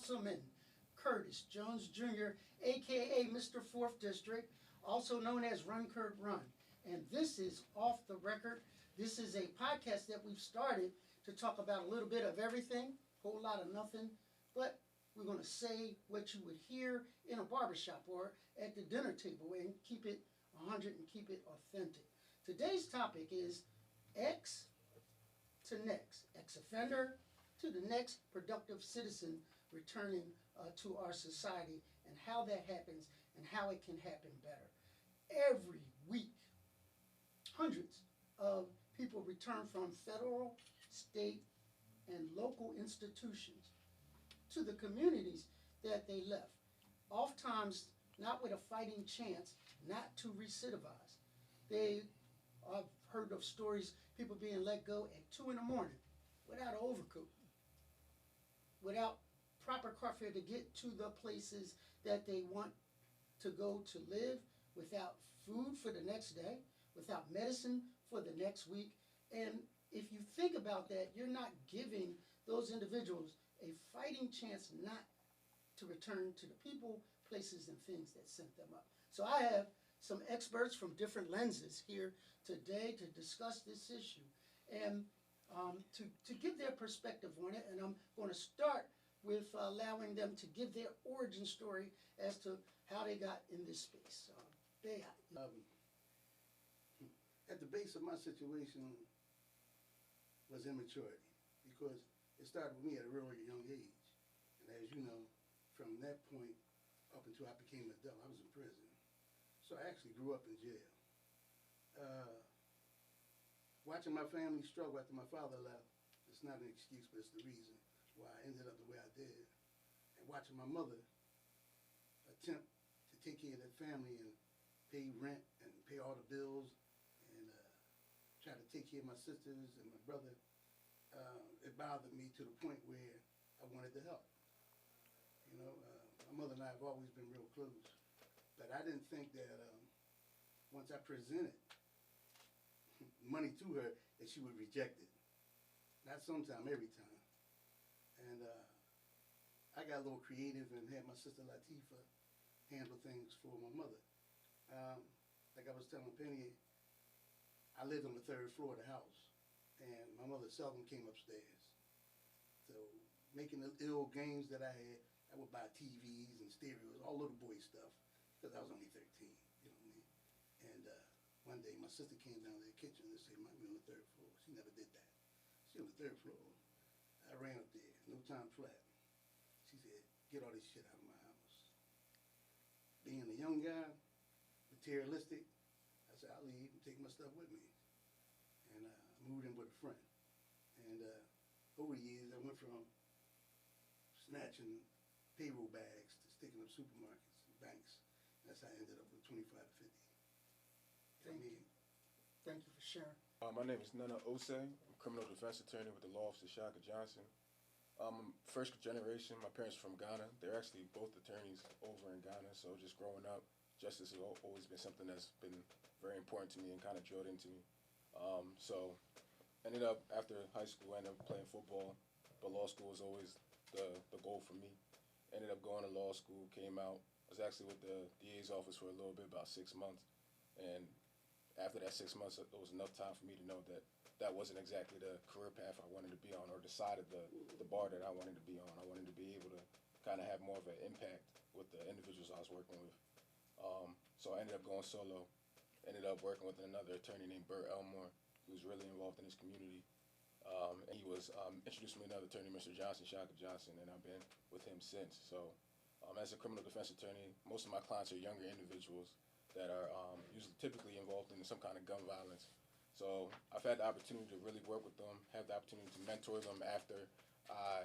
Councilman Curtis Jones Jr., a.k.a. Mr. 4th District, also known as Run Kurt Run. And this is Off the Record. This is a podcast that we've started to talk about a little bit of everything, a whole lot of nothing, but we're going to say what you would hear in a barbershop or at the dinner table and keep it 100 and keep it authentic. Today's topic is X to next, ex-offender to the next productive citizen returning to our society, and how that happens and how it can happen better. Every week, hundreds of people return from federal, state, and local institutions to the communities that they left, oftentimes not with a fighting chance not to recidivize. I've heard of stories, people being let go at 2 in the morning without an overcoat, without proper car fare to get to the places that they want to go to live, without food for the next day, without medicine for the next week. And if you think about that, you're not giving those individuals a fighting chance not to return to the people, places, and things that sent them up. So I have some experts from different lenses here today to discuss this issue and to give their perspective on it. And I'm going to start with allowing them to give their origin story as to how they got in this space. Beyah. At the base of my situation was immaturity, because it started with me at a really young age. And as you know, from that point up until I became an adult, I was in prison. So I actually grew up in jail. Watching my family struggle after my father left, it's not an excuse, but it's the reason why I ended up the way I did. And watching my mother attempt to take care of that family and pay rent and pay all the bills and try to take care of my sisters and my brother, it bothered me to the point where I wanted to help. You know, my mother and I have always been real close, but I didn't think that once I presented money to her that she would reject it. Not sometime, every time. And I got a little creative and had my sister Latifah handle things for my mother. Like I was telling Penny, I lived on the 3rd floor of the house, and my mother seldom came upstairs. So making the little games that I had, I would buy TVs and stereos, all little boy stuff, because I was only 13, you know what I mean? And one day my sister came down to the kitchen and said, "Might be on the 3rd floor." She never did that. She on the 3rd floor. I ran up there, no time flat. She said, "Get all this shit out of my house." Being a young guy, materialistic, I said, "I'll leave and take my stuff with me." And I moved in with a friend. And over the years, I went from snatching payroll bags to sticking up supermarkets and banks. That's how I ended up with 25 to 50. Thank you. Thank you for sharing. My name is Osei. I'm a criminal defense attorney with the law office of Shaka Johnson. I'm first generation. My parents are from Ghana. They're actually both attorneys over in Ghana. So just growing up, justice has always been something that's been very important to me and kind of drilled into me. So ended up, after high school, ended up playing football, but law school was always the goal for me. Ended up going to law school, came out, was actually with the DA's office for a little bit, about 6 months. And after that 6 months, it was enough time for me to know that that wasn't exactly the career path I wanted to be on, or decided the bar that I wanted to be on. I wanted to be able to kind of have more of an impact with the individuals I was working with. So I ended up going solo, ended up working with another attorney named Brielle, who was really involved in his community. And he was introduced me to another attorney, Mr. Johnson, Shaka Johnson, and I've been with him since. So as a criminal defense attorney, most of my clients are younger individuals that are usually typically involved in some kind of gun violence. So I've had the opportunity to really work with them, have the opportunity to mentor them after I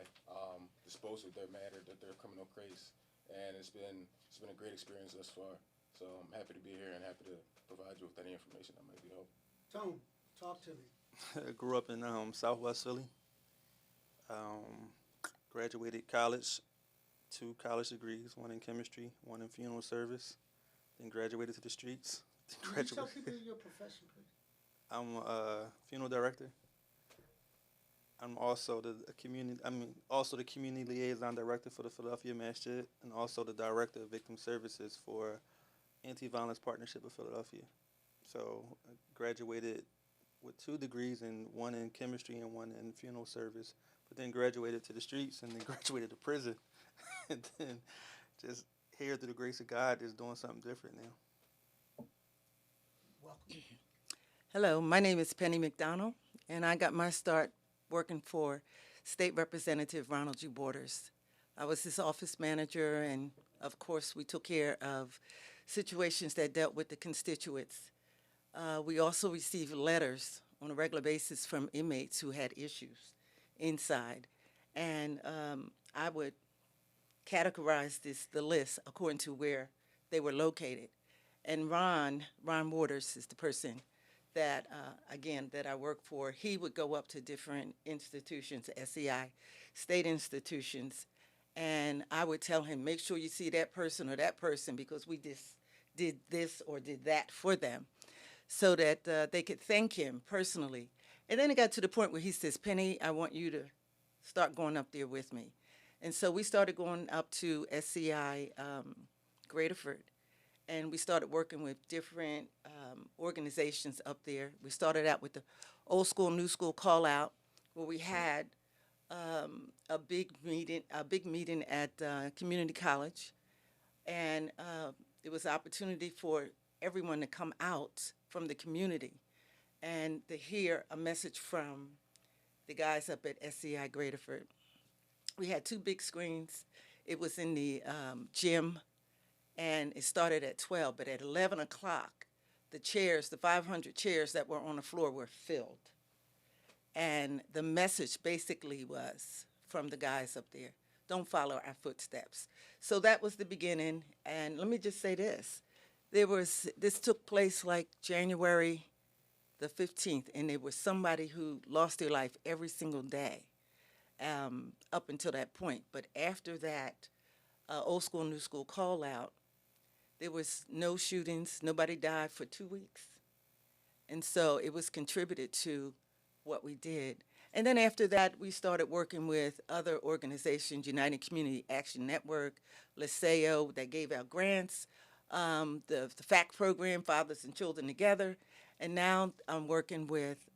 dispose of their matter, their criminal case. And it's been a great experience thus far. So I'm happy to be here and happy to provide you with any information that might be helpful. Tone, talk to me. I grew up in Southwest Philly. Graduated college, 2 college degrees, one in chemistry, one in funeral service. Then graduated to the streets. Can you tell people your profession, please? I'm a funeral director. I'm also the community. Also the community liaison director for the Philadelphia Masjid, and also the director of victim services for Anti-Violence Partnership of Philadelphia. So I graduated with 2 degrees, one in chemistry and one in funeral service. But then graduated to the streets, and then graduated to prison, and then just here through the grace of God, is doing something different now. Welcome. Hello, my name is Penny McDonald, and I got my start working for State Representative Ronald G. Borders. I was his office manager, and of course, we took care of situations that dealt with the constituents. We also received letters on a regular basis from inmates who had issues inside, and I would categorize the list according to where they were located. And Ron Borders is the person that, again, that I work for. He would go up to different institutions, SEI, state institutions, and I would tell him, make sure you see that person or that person, because we just did this or did that for them, so that they could thank him personally. And then it got to the point where he says, Penny, I want you to start going up there with me. And so we started going up to SCI Graterford, and we started working with different organizations up there. We started out with the old school, new school call out, where we had a big meeting at community college, and it was an opportunity for everyone to come out from the community and to hear a message from the guys up at SCI Graterford. We had 2 big screens. It was in the gym, and it started at 12, but at 11 o'clock, the chairs, the 500 chairs that were on the floor were filled. And the message basically was from the guys up there, don't follow our footsteps. So that was the beginning, and let me just say this. This took place like January the 15th, and there was somebody who lost their life every single day up until that point. But after that old school, new school call out, there was no shootings, nobody died for 2 weeks. And so it was contributed to what we did. And then after that, we started working with other organizations, United Community Action Network, LSEO, that gave out grants, the FACT program, Fathers and Children Together, and now I'm working with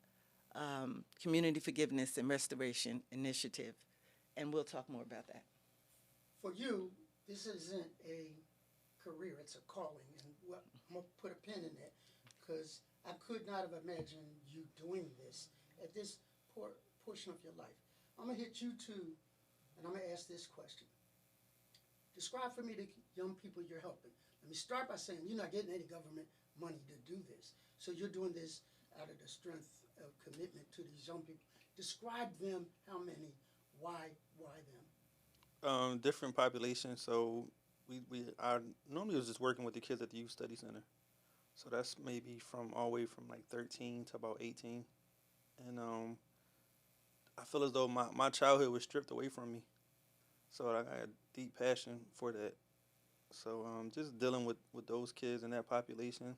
Community Forgiveness and Restoration Initiative, and we'll talk more about that. For you, this isn't a career, it's a calling. And I'm going to put a pin in it, because I could not have imagined you doing this at this portion of your life. I'm going to hit you too, and I'm going to ask this question. Describe for me the young people you're helping. Let me start by saying you're not getting any government money to do this. So you're doing this out of the strength of commitment to these young people. Describe them, how many, why them? Different populations. So I normally was just working with the kids at the Youth Study Center. So that's maybe from all the way from like 13 to about 18. And I feel as though my childhood was stripped away from me. So I had a deep passion for that. So just dealing with those kids and that population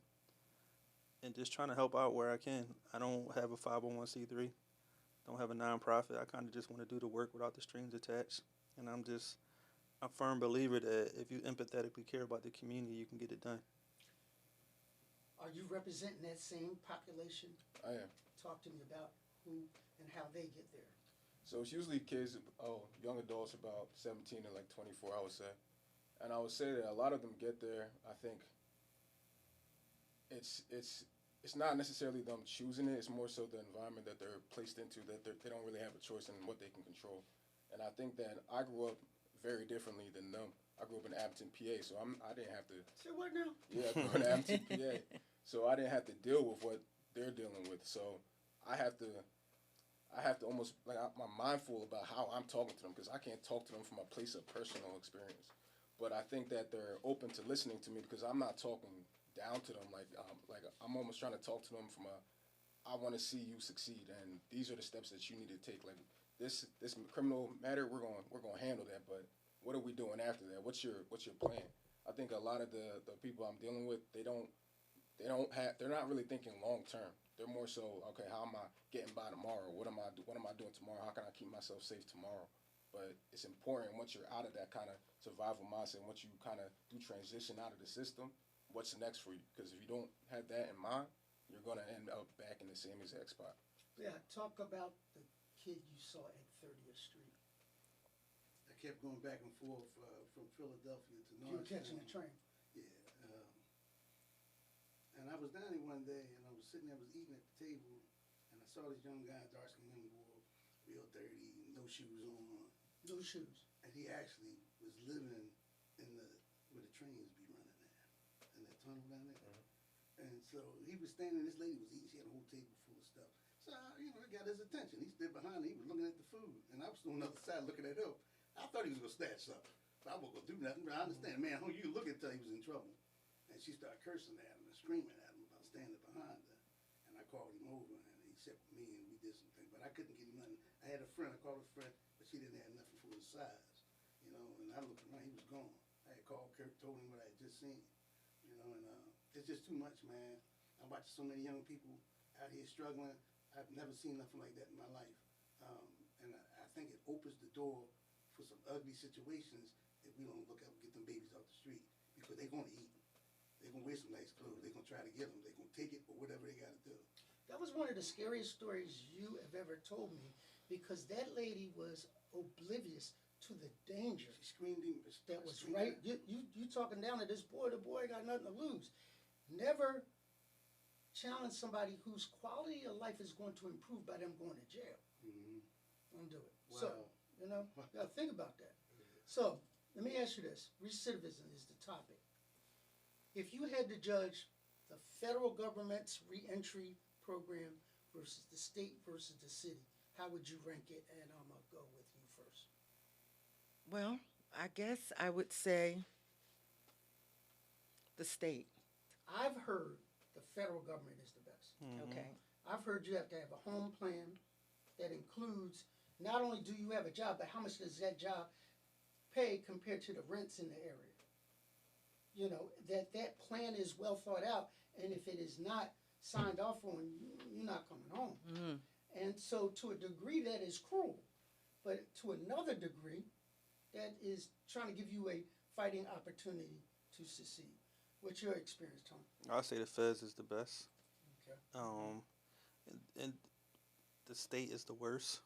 and just trying to help out where I can. I don't have a 501c3, don't have a nonprofit. I kind of just want to do the work without the strings attached. And I'm just a firm believer that if you empathetically care about the community, you can get it done. Are you representing that same population? I am. Talk to me about who and how they get there. So it's usually kids, young adults about 17 to like 24, I would say. And I would say that a lot of them get there, I think it's not necessarily them choosing it, it's more so the environment that they're placed into, that they don't really have a choice in what they can control. And I think that I grew up very differently than them. I grew up in Abington, PA, so I didn't have to. Say what now? Yeah, I grew up in Abington, PA. So I didn't have to deal with what they're dealing with. So I have to almost, like, I'm mindful about how I'm talking to them, because I can't talk to them from a place of personal experience. But I think that they're open to listening to me, because I'm not talking down to them. Like I'm almost trying to talk to them from I want to see you succeed, and these are the steps that you need to take. Like this criminal matter, we're gonna handle that, but what are we doing after that? What's your plan? I think a lot of the people I'm dealing with, they don't they're not really thinking long term. They're more so, okay, how am I getting by tomorrow? What am I doing tomorrow? How can I keep myself safe tomorrow? But it's important once you're out of that kind of survival mindset, once you kind of do transition out of the system, what's next for you? Because if you don't have that in mind, you're going to end up back in the same exact spot. Yeah, talk about the kid you saw at 30th Street. I kept going back and forth from Philadelphia to You were North. catching a train. Yeah. And I was down there one day, and I was sitting there, I was eating at the table, and I saw this young guy, dark-skinned young boy, real dirty, no shoes on. No shoes. And he actually was living in where the trains be running at, in that tunnel down there. And so he was standing, this lady was eating, she had a whole table full of stuff. So, it got his attention. He stood behind her, he was looking at the food, and I was on the other side looking at him. I thought he was going to snatch something, but I wasn't going to do nothing. But I understand, man, who you look until he was in trouble. And she started cursing at him and screaming at him about standing behind her. And I called him over, and he sat with me, and we did some things. But I couldn't get him nothing. I had a friend, I called a friend, but she didn't have nothing for his size. And I looked around, he was gone. I had called Kirk, told him what I had just seen. And it's just too much, man. I'm watching so many young people out here struggling. I've never seen nothing like that in my life. And I think it opens the door for some ugly situations if we don't look out and get them babies off the street, because they're going to eat. They're going to wear some nice clothes. They're going to try to get them. They're going to take it or whatever they got to do. That was one of the scariest stories you have ever told me, because that lady was oblivious to the danger She screamed that was right. You talking down to this boy, the boy got nothing to lose. Never challenge somebody whose quality of life is going to improve by them going to jail. Mm-hmm. Don't do it. Wow. So, you gotta think about that. So, let me ask you this. Recidivism is the topic. If you had to judge the federal government's reentry program versus the state versus the city, how would you rank it? And I'm gonna go with you first. Well, I guess I would say the state. I've heard the federal government is the best. Okay. I've heard you have to have a home plan that includes, not only do you have a job, but how much does that job pay compared to the rents in the area? That plan is well thought out, and if it is not signed off on, you're not coming home. And so to a degree that is cruel, but to another degree that is trying to give you a fighting opportunity to succeed. What's your experience, Tom? I'll say the feds is the best. Okay. And the state is the worst.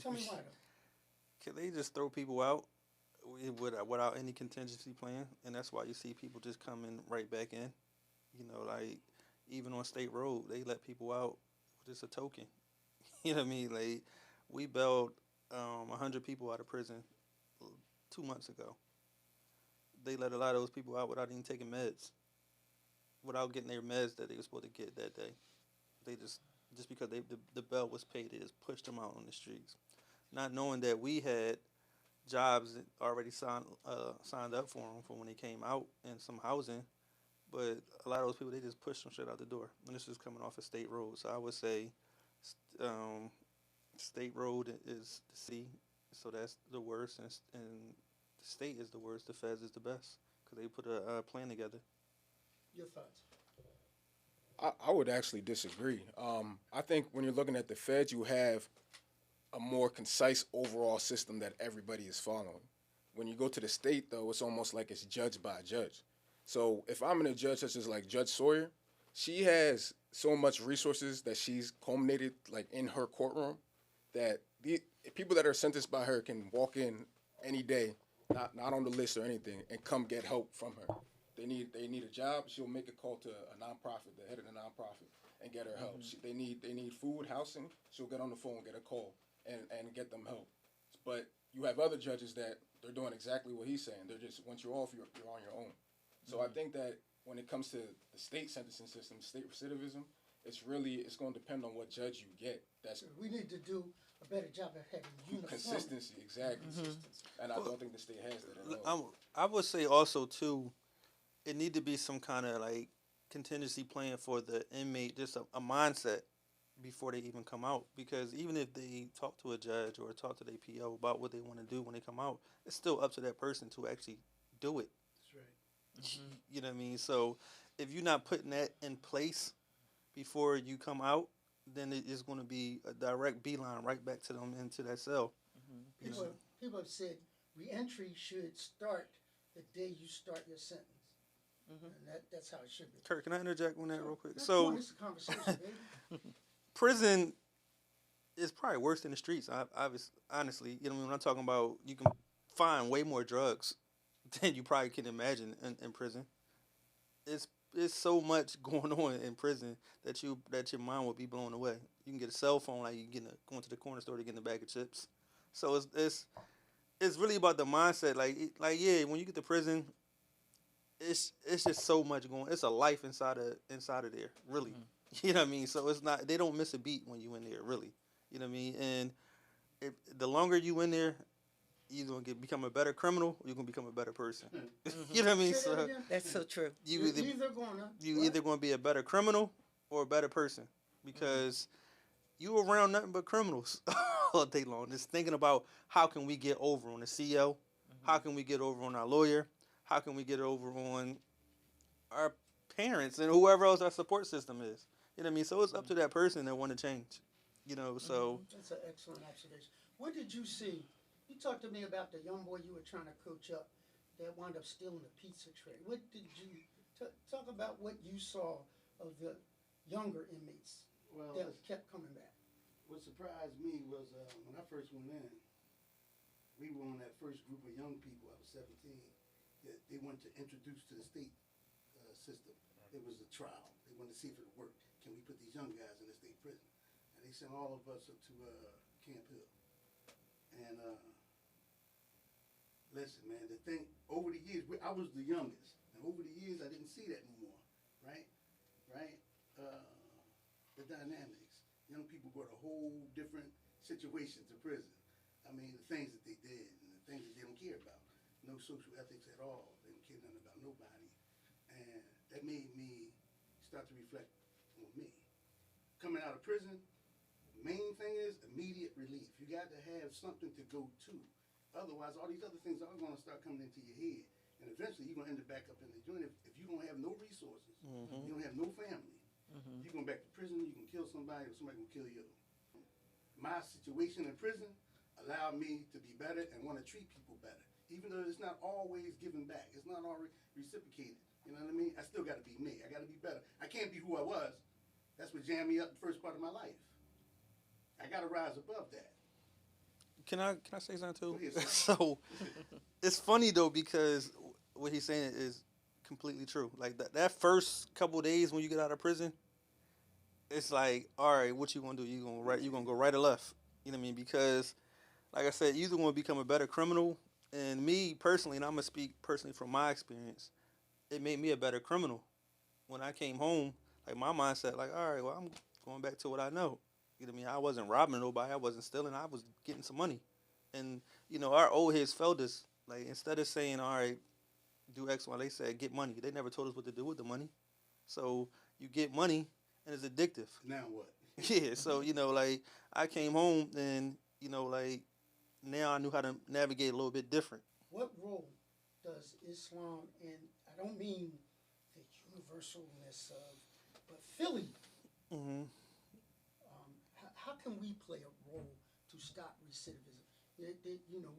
Tell me why though. Can they just throw people out without any contingency plan? And that's why you see people just coming right back in. Like even on State Road, they let people out with just a token. You know what I mean? Like we bailed 100 people out of prison 2 months ago. They let a lot of those people out without even taking meds, without getting their meds that they were supposed to get that day. They just because the bail was paid, they just pushed them out on the streets, not knowing that we had jobs already signed up for them for when they came out and some housing. But a lot of those people, they just pushed some shit out the door. And this is coming off of State Road. So I would say State Road is the city, so that's the worst, and the state is the worst. The feds is the best because they put a plan together. Your thoughts? I would actually disagree. I think when you're looking at the feds, you have a more concise overall system that everybody is following. When you go to the state, though, it's almost like it's judge by judge. So if I'm in a judge such as like Judge Sawyer, she has so much resources that she's culminated like in her courtroom that the people that are sentenced by her can walk in any day, not on the list or anything, and come get help from her. They need a job. She'll make a call to a nonprofit, the head of the nonprofit, and get her help. They need food, housing. She'll get on the phone, get a call, and get them help. But you have other judges that they're doing exactly what he's saying. They're just once you're off, you're on your own. So I think that when it comes to the state sentencing system, state recidivism, it's going to depend on what judge you get. We need to do a better job of having uniform. Consistency, exactly. And I don't think the state has that at all. I would say also too, it need to be some kind of like contingency plan for the inmate, just a mindset before they even come out. Because even if they talk to a judge or talk to their PO about what they want to do when they come out, it's still up to that person to actually do it. That's right. You know what I mean? So if you're not putting that in place before you come out, then it is going to be a direct beeline right back to them into that cell. People have said reentry should start the day you start your sentence. And that's how it should be. Kurt, can I interject on that real quick? That's So, fun. It's a conversation, baby. prison is probably worse than the streets. Honestly, you know, when I'm talking about, you can find way more drugs than you probably can imagine in prison. It's so much going on in prison that your mind will be blown away. You can get a cell phone like you going to the corner store to get a bag of chips. So it's really about the mindset. Like yeah, when you get to prison, it's just so much going. It's a life inside of there, really. Mm-hmm. You know what I mean? So it's not, they don't miss a beat when you in there, really. You know what I mean? And the longer you in there, you're gonna become a better criminal, or you're gonna become a better person. You know what I mean? So That's so true. You're either gonna be a better criminal or a better person, because you around nothing but criminals all day long. Just thinking about how can we get over on the CO, how can we get over on our lawyer, how can we get over on our parents and whoever else our support system is. You know what I mean? So it's up to that person that want to change. You know, so that's an excellent observation. What did you see? You talked to me about the young boy you were trying to coach up that wound up stealing the pizza tray. What did you talk about? What you saw of the younger inmates that kept coming back? What surprised me was when I first went in, we were on that first group of young people. I was 17. That they wanted to introduce to the state system. It was a trial. They wanted to see if it would work. Can we put these young guys in the state prison? And they sent all of us up to Camp Hill. And listen, man, the thing, over the years, I was the youngest. And over the years, I didn't see that no more, right? The dynamics. Young people brought a whole different situation to prison. I mean, the things that they did and the things that they don't care about. No social ethics at all. They don't care nothing about nobody. And that made me start to reflect on me. Coming out of prison, main thing is immediate relief. You got to have something to go to. Otherwise, all these other things are going to start coming into your head. And eventually, you're going to end up back up in the joint. If you don't have no resources, you don't have no family, you're going back to prison, you can kill somebody or somebody will kill you. My situation in prison allowed me to be better and want to treat people better. Even though it's not always given back. It's not always reciprocated. You know what I mean? I still got to be me. I got to be better. I can't be who I was. That's what jammed me up the first part of my life. I got to rise above that. Can I say something too? Go ahead, So it's funny though, because what he's saying is completely true. Like that first couple of days when you get out of prison, it's like, all right, what you gonna do? You gonna go right or left? You know what I mean? Because like I said, you either gonna become a better criminal. And me personally, and I'm gonna speak personally from my experience, it made me a better criminal. When I came home, like my mindset, like, all right, well, I'm going back to what I know. You know what I mean? I wasn't robbing nobody, I wasn't stealing, I was getting some money. And, you know, our old heads felt this. Like, instead of saying, all right, do X, Y, they said, get money. They never told us what to do with the money. So you get money, and it's addictive. Now what? Yeah, so, you know, like, I came home, and, you know, like, now I knew how to navigate a little bit different. What role does Islam, and I don't mean the universalness of, but Philly, how can we play a role to stop recidivism? You know,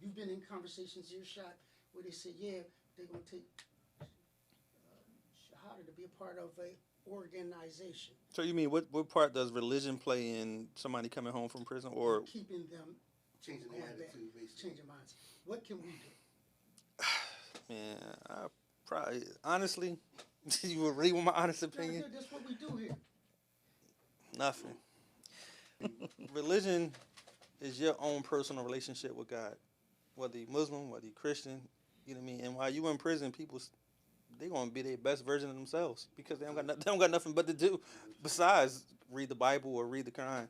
you've been in conversations earshot where they say, yeah, they're going to take Shahada to be a part of a organization. So you mean what part does religion play in somebody coming home from prison, or keeping them changing their attitude, basically. Changing minds. What can we do? Man, I probably honestly, you would read my honest opinion. That's what we do here. Nothing. Religion is your own personal relationship with God. Whether you're Muslim, whether you're Christian, you know what I mean? And while you in prison, people, they going to be their best version of themselves because they don't got nothing but to do besides read the Bible or read the Quran.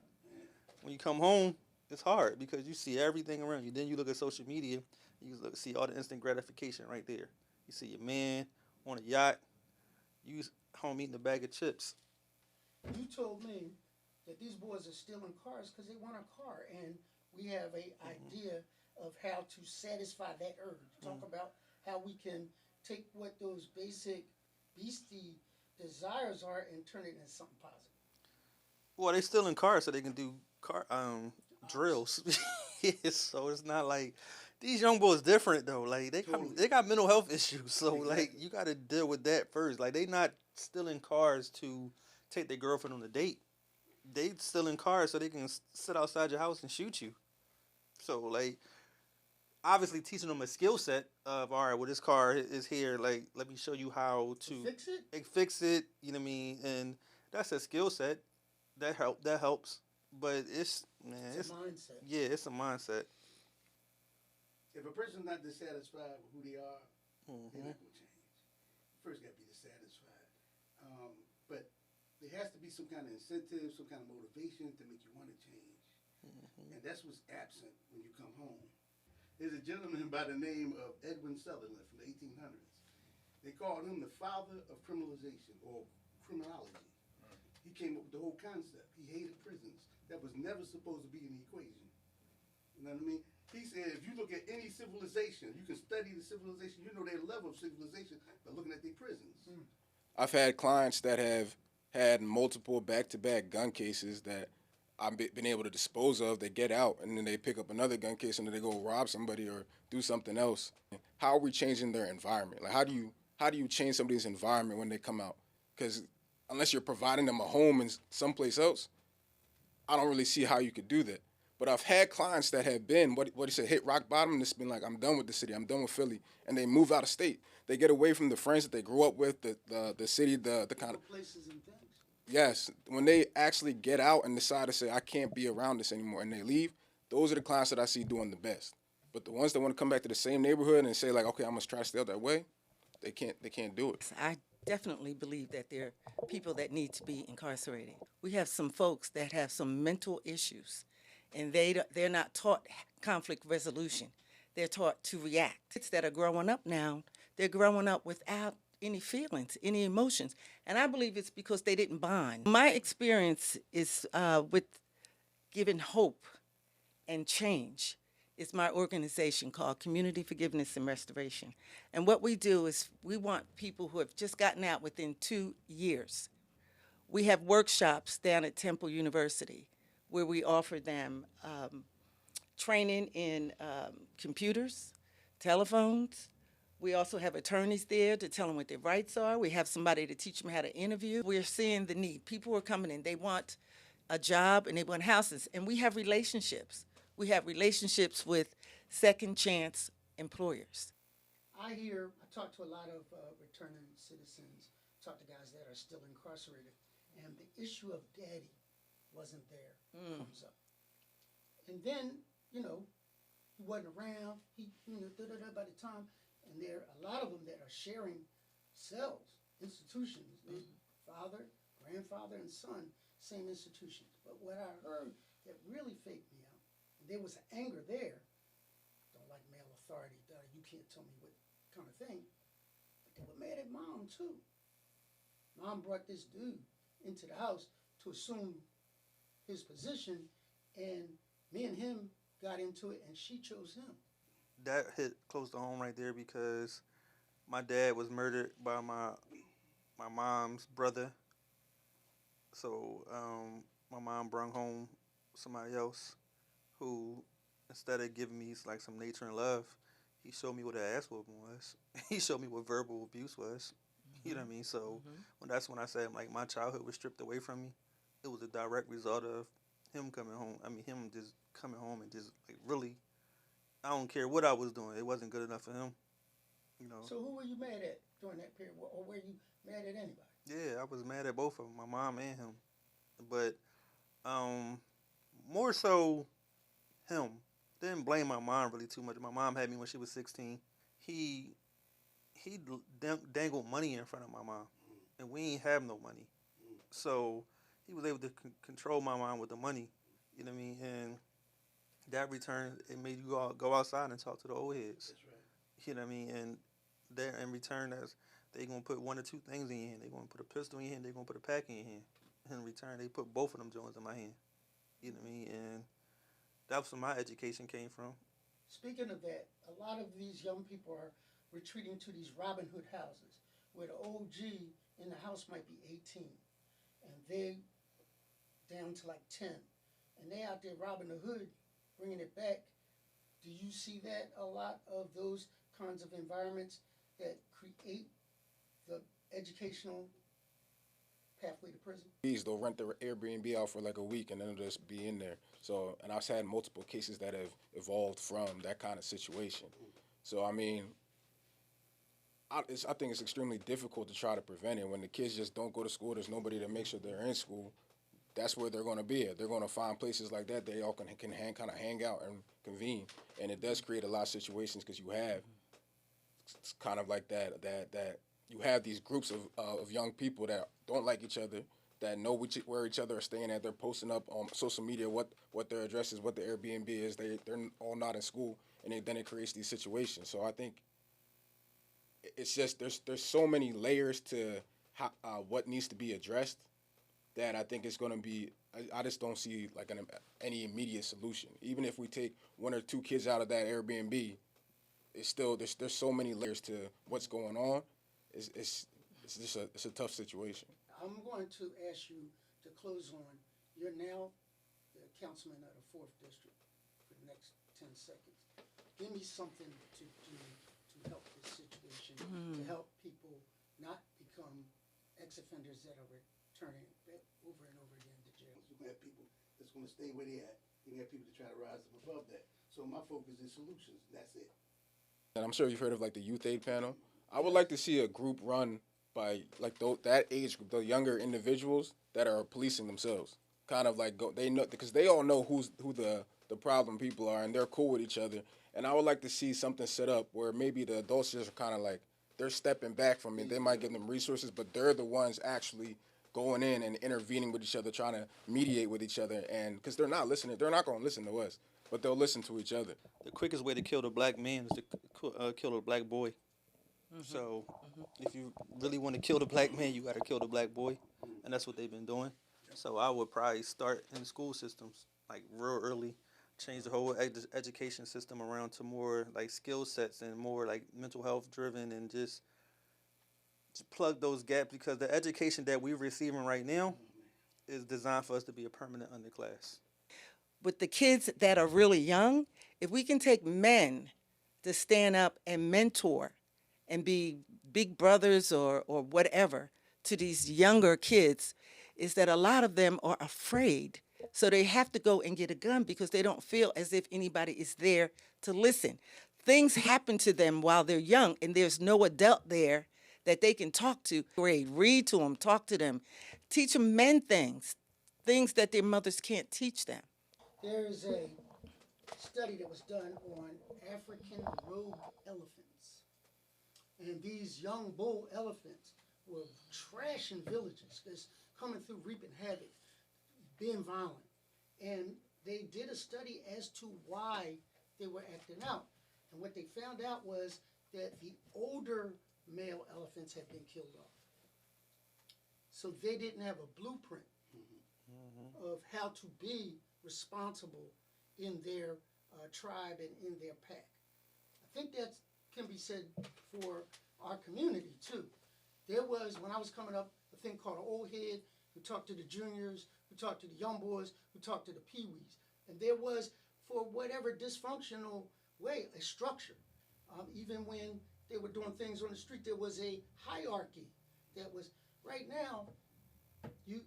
When you come home, it's hard because you see everything around you. Then you look at social media, you see all the instant gratification right there. You see your man on a yacht, you home eating a bag of chips. You told me that these boys are stealing cars because they want a car, and we have an idea of how to satisfy that urge. Talk about how we can take what those basic beastie desires are and turn it into something positive. Well, they still in cars so they can do car drills. So it's not like these young boys different though. Like Totally. they got mental health issues. So like Exactly. you got to deal with that first. Like they not still in cars to take their girlfriend on a date. They still in cars so they can sit outside your house and shoot you. So like obviously teaching them a skill set of all right, well this car is here. Like let me show you how to Fix it? fix it. You know what I mean? And that's a skill set that helps. But it's It's a mindset. yeah, it's a mindset. If a person's not dissatisfied with who they are, they're Mm-hmm. not going to change. First, got to be dissatisfied. But there has to be some kind of incentive, some kind of motivation to make you want to change. Mm-hmm. And that's what's absent when you come home. There's a gentleman by the name of Edwin Sutherland from the 1800s. They called him the father of criminalization or criminology. He came up with the whole concept. He hated prisons. That was never supposed to be in the equation. You know what I mean? He said if you look at any civilization, you can study the civilization, you know their level of civilization by looking at their prisons. I've had clients that have had multiple back-to-back gun cases that I've been able to dispose of. They get out, and then they pick up another gun case, and then they go rob somebody or do something else. How are we changing their environment? Like, how do you change somebody's environment when they come out? Because unless you're providing them a home in someplace else, I don't really see how you could do that. But I've had clients that have been, what he said, hit rock bottom, and it's been like, I'm done with the city, I'm done with Philly, and they move out of state. They get away from the friends that they grew up with, the city, the kind of, Places and things. yes. When they actually get out and decide to say, I can't be around this anymore, and they leave, those are the clients that I see doing the best. But the ones that want to come back to the same neighborhood and say, like, okay, I'm going to try to stay out that way, they can't do it. I definitely believe that there are people that need to be incarcerated. We have some folks that have some mental issues, and they're not taught conflict resolution. They're taught to react. Kids that are growing up now, they're growing up without any feelings, any emotions, and I believe it's because they didn't bond. My experience is with giving hope and change. It's my organization called Community Forgiveness and Restoration. And what we do is we want people who have just gotten out within 2 years. We have workshops down at Temple University where we offer them training in computers, telephones. We also have attorneys there to tell them what their rights are. We have somebody to teach them how to interview. We're seeing the need. People are coming in. They want a job and they want houses. And we have relationships. We have relationships with second chance employers. I talk to a lot of returning citizens, talk to guys that are still incarcerated, and the issue of daddy wasn't there, comes up. And then, he wasn't around, by the time, and there are a lot of them that are sharing cells, institutions, father, grandfather, and son, same institutions. But what I heard that really faked me out, there was anger there. Don't like male authority. You can't tell me what kind of thing. But they were mad at mom too. Mom brought this dude into the house to assume his position, and me and him got into it, and she chose him. That hit close to home right there because my dad was murdered by my mom's brother. So my mom brought home somebody else who, instead of giving me like some nature and love, he showed me what an ass whooping was. He showed me what verbal abuse was. You know what I mean? So that's when I said, like, my childhood was stripped away from me. It was a direct result of him coming home. I mean, him just coming home and just, like, really, I don't care what I was doing. It wasn't good enough for him, So who were you mad at during that period, or were you mad at anybody? Yeah, I was mad at both of them, my mom and him. But more so him. Didn't blame my mom really too much. My mom had me when she was 16. He dangled money in front of my mom, and we ain't have no money. So he was able to control my mom with the money, you know what I mean? And that return, it made you all go outside and talk to the old heads. That's right. You know what I mean? And there in return, they going to put one or two things in your hand. They're going to put a pistol in your hand. They're going to put a pack in your hand. In return, they put both of them joints in my hand. You know what I mean? And that's where my education came from. Speaking of that, a lot of these young people are retreating to these Robin Hood houses where the OG in the house might be 18, and they down to like 10, and they out there robbing the hood, bringing it back. Do you see that a lot of those kinds of environments that create the educational pathway to prison? They'll rent their Airbnb out for like a week and then they'll just be in there. So, and I've had multiple cases that have evolved from that kind of situation. So, I mean, I think it's extremely difficult to try to prevent it. When the kids just don't go to school, there's nobody to make sure they're in school. That's where they're going to be at. They're going to find places like that they all can kind of hang out and convene. And it does create a lot of situations because you have it's kind of like that you have these groups of young people that don't like each other, that know where each other are staying at. They're posting up on social media what their address is, what their Airbnb is. They're all not in school, and then it creates these situations. So I think it's just there's so many layers to what needs to be addressed that I think it's going to be. I just don't see like any immediate solution. Even if we take one or two kids out of that Airbnb, it's still there's so many layers to what's going on. It's just a tough situation. I'm going to ask you to close on. You're now the councilman of the 4th District for the next 10 seconds. Give me something to do to help this situation, to help people not become ex-offenders that are returning over and over again to jail. You're going to have people that's going to stay where they at. You're going to have people that try to rise them above that. So my focus is solutions. That's it. And I'm sure you've heard of like the youth aid panel. I would like to see a group run by like that age group, the younger individuals that are policing themselves. Kind of like they know because they all know who the problem people are and they're cool with each other. And I would like to see something set up where maybe the adults just are kind of like they're stepping back from it. They might give them resources, but they're the ones actually going in and intervening with each other, trying to mediate with each other. And because they're not listening, they're not going to listen to us, but they'll listen to each other. The quickest way to kill the black man is to kill the black boy. So if you really want to kill the black man, you got to kill the black boy, and that's what they've been doing. So I would probably start in the school systems, like real early, change the whole education system around to more like skill sets and more like mental health driven, and just plug those gaps, because the education that we're receiving right now is designed for us to be a permanent underclass. With the kids that are really young, if we can take men to stand up and mentor and be big brothers or whatever to these younger kids, is that a lot of them are afraid. So they have to go and get a gun because they don't feel as if anybody is there to listen. Things happen to them while they're young, and there's no adult there that they can talk to. Read to them, talk to them, teach them men things that their mothers can't teach them. There is a study that was done on African rogue elephants. And these young bull elephants were trashing villages, just coming through, reaping havoc, being violent. And they did a study as to why they were acting out. And what they found out was that the older male elephants had been killed off. So they didn't have a blueprint of how to be responsible in their tribe and in their pack. I think that can be said for our community too. There was, when I was coming up, a thing called an old head who talked to the juniors, who talked to the young boys, who talked to the peewees. And there was, for whatever dysfunctional way, a structure. Even when they were doing things on the street, there was a hierarchy that was. Right now, you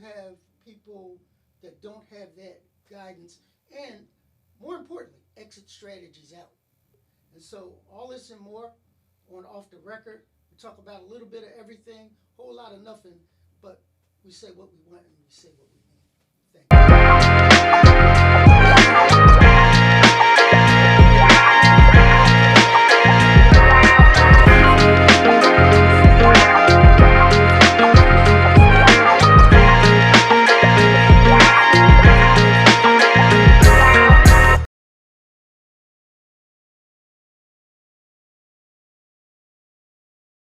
have people that don't have that guidance, and more importantly, exit strategies out. And so all this and more on Off the Record. We talk about a little bit of everything, whole lot of nothing, but we say what we want and we say what we mean. Thank you.